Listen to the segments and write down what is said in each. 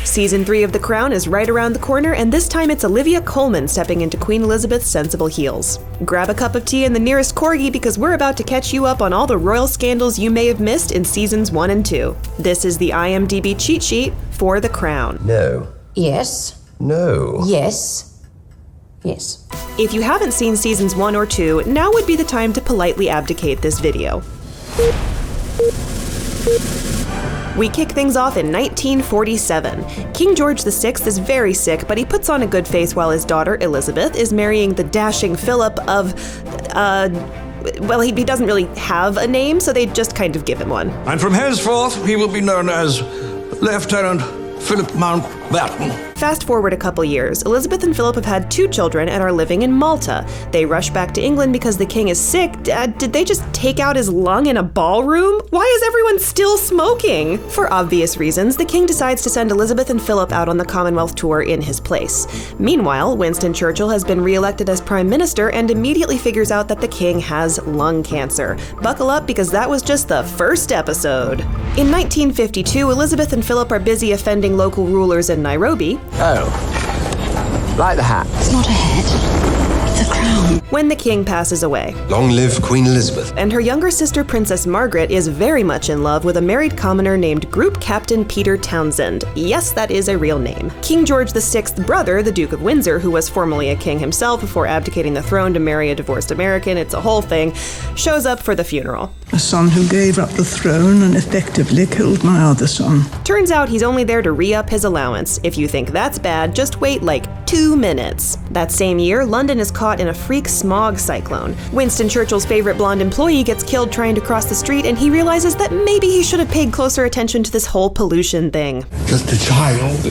Season 3 of The Crown is right around the corner, and this time it's Olivia Colman stepping into Queen Elizabeth's sensible heels. Grab a cup of tea in the nearest corgi because we're about to catch you up on all the royal scandals you may have missed in seasons 1 and 2. This is the IMDb cheat sheet for The Crown. No. Yes. No. Yes. Yes. If you haven't seen seasons 1 or 2, now would be the time to politely abdicate this video. We kick things off in 1947. King George VI is very sick, but he puts on a good face while his daughter, Elizabeth, is marrying the dashing Philip of, well, he doesn't really have a name, so they just kind of give him one. And from henceforth, he will be known as Lieutenant Philip Mountbatten. Fast forward a couple years, Elizabeth and Philip have had 2 children and are living in Malta. They rush back to England because the king is sick. Did they just take out his lung in a ballroom? Why is everyone still smoking? For obvious reasons, the king decides to send Elizabeth and Philip out on the Commonwealth tour in his place. Meanwhile, Winston Churchill has been re-elected as prime minister and immediately figures out that the king has lung cancer. Buckle up because that was just the first episode. In 1952, Elizabeth and Philip are busy offending local rulers in Nairobi. Oh. Like the hat. It's not a hat. It's a crown. When the king passes away. Long live Queen Elizabeth. And her younger sister, Princess Margaret, is very much in love with a married commoner named Group Captain Peter Townsend. Yes, that is a real name. King George VI's brother, the Duke of Windsor, who was formerly a king himself before abdicating the throne to marry a divorced American, it's a whole thing, shows up for the funeral. A son who gave up the throne and effectively killed my other son. Turns out he's only there to re-up his allowance. If you think that's bad, just wait like 2 minutes. That same year, London is caught in a freak smog cyclone. Winston Churchill's favorite blonde employee gets killed trying to cross the street, and he realizes that maybe he should have paid closer attention to this whole pollution thing. Just a child.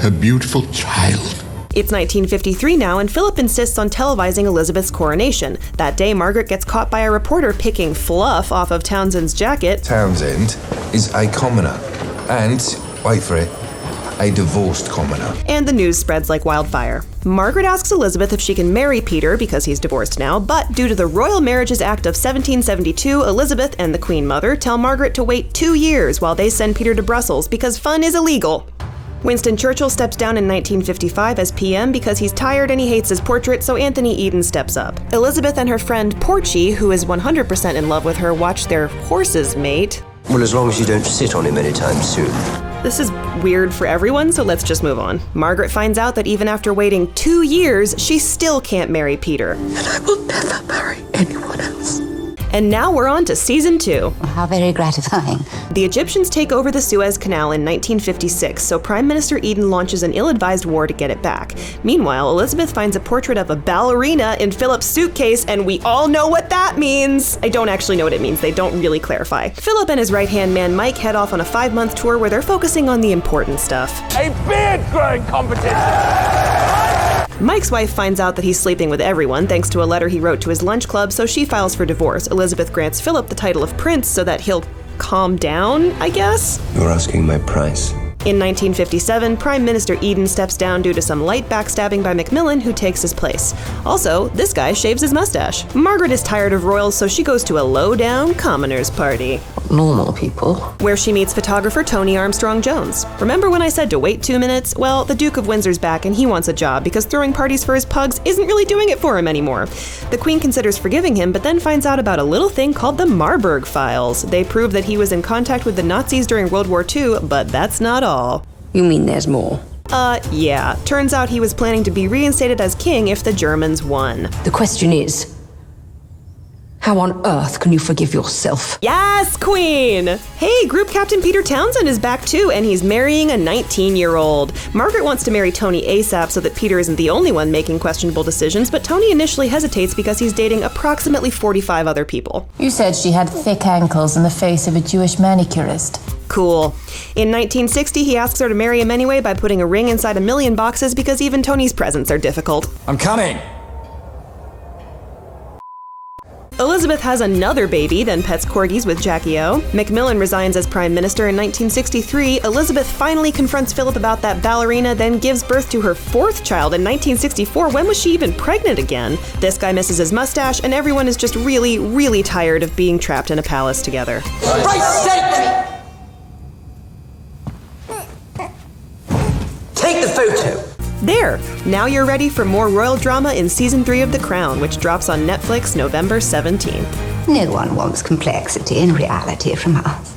A beautiful child. It's 1953 now, and Philip insists on televising Elizabeth's coronation. That day, Margaret gets caught by a reporter picking fluff off of Townsend's jacket. Townsend is a commoner. And, wait for it, a divorced commoner. And the news spreads like wildfire. Margaret asks Elizabeth if she can marry Peter because he's divorced now, but due to the Royal Marriages Act of 1772, Elizabeth and the Queen Mother tell Margaret to wait 2 years while they send Peter to Brussels because fun is illegal. Winston Churchill steps down in 1955 as PM because he's tired and he hates his portrait, so Anthony Eden steps up. Elizabeth and her friend Porchy, who is 100% in love with her, watch their horses mate. Well, as long as you don't sit on him anytime soon. This is weird for everyone, so let's just move on. Margaret finds out that even after waiting 2 years, she still can't marry Peter. And I will never marry anyone else. And now we're on to season 2. How very gratifying. The Egyptians take over the Suez Canal in 1956, so Prime Minister Eden launches an ill-advised war to get it back. Meanwhile, Elizabeth finds a portrait of a ballerina in Philip's suitcase, and we all know what that means. I don't actually know what it means. They don't really clarify. Philip and his right-hand man Mike head off on a 5-month tour where they're focusing on the important stuff. A beard-growing competition! Mike's wife finds out that he's sleeping with everyone thanks to a letter he wrote to his lunch club, so she files for divorce. Elizabeth grants Philip the title of prince so that he'll calm down, I guess? You're asking my price. In 1957, Prime Minister Eden steps down due to some light backstabbing by Macmillan, who takes his place. Also, this guy shaves his mustache. Margaret is tired of royals, so she goes to a low-down commoners party. Normal people. Where she meets photographer Tony Armstrong-Jones. Remember when I said to wait 2 minutes? Well, the Duke of Windsor's back and he wants a job because throwing parties for his pugs isn't really doing it for him anymore. The Queen considers forgiving him, but then finds out about a little thing called the Marburg Files. They prove that he was in contact with the Nazis during World War II, but that's not all. You mean there's more? Yeah. Turns out he was planning to be reinstated as king if the Germans won. The question is, how on earth can you forgive yourself? Yes, Queen! Hey, Group Captain Peter Townsend is back too, and he's marrying a 19-year-old. Margaret wants to marry Tony ASAP so that Peter isn't the only one making questionable decisions, but Tony initially hesitates because he's dating approximately 45 other people. You said she had thick ankles and the face of a Jewish manicurist. Cool. In 1960, he asks her to marry him anyway by putting a ring inside 1,000,000 boxes because even Tony's presents are difficult. I'm coming! Elizabeth has another baby, then pets corgis with Jackie O. Macmillan resigns as Prime Minister in 1963. Elizabeth finally confronts Philip about that ballerina, then gives birth to her 4th child in 1964. When was she even pregnant again? This guy misses his mustache, and everyone is just really, really tired of being trapped in a palace together. Right, photo. There! Now you're ready for more royal drama in Season 3 of The Crown, which drops on Netflix November 17th. No one wants complexity in reality from us.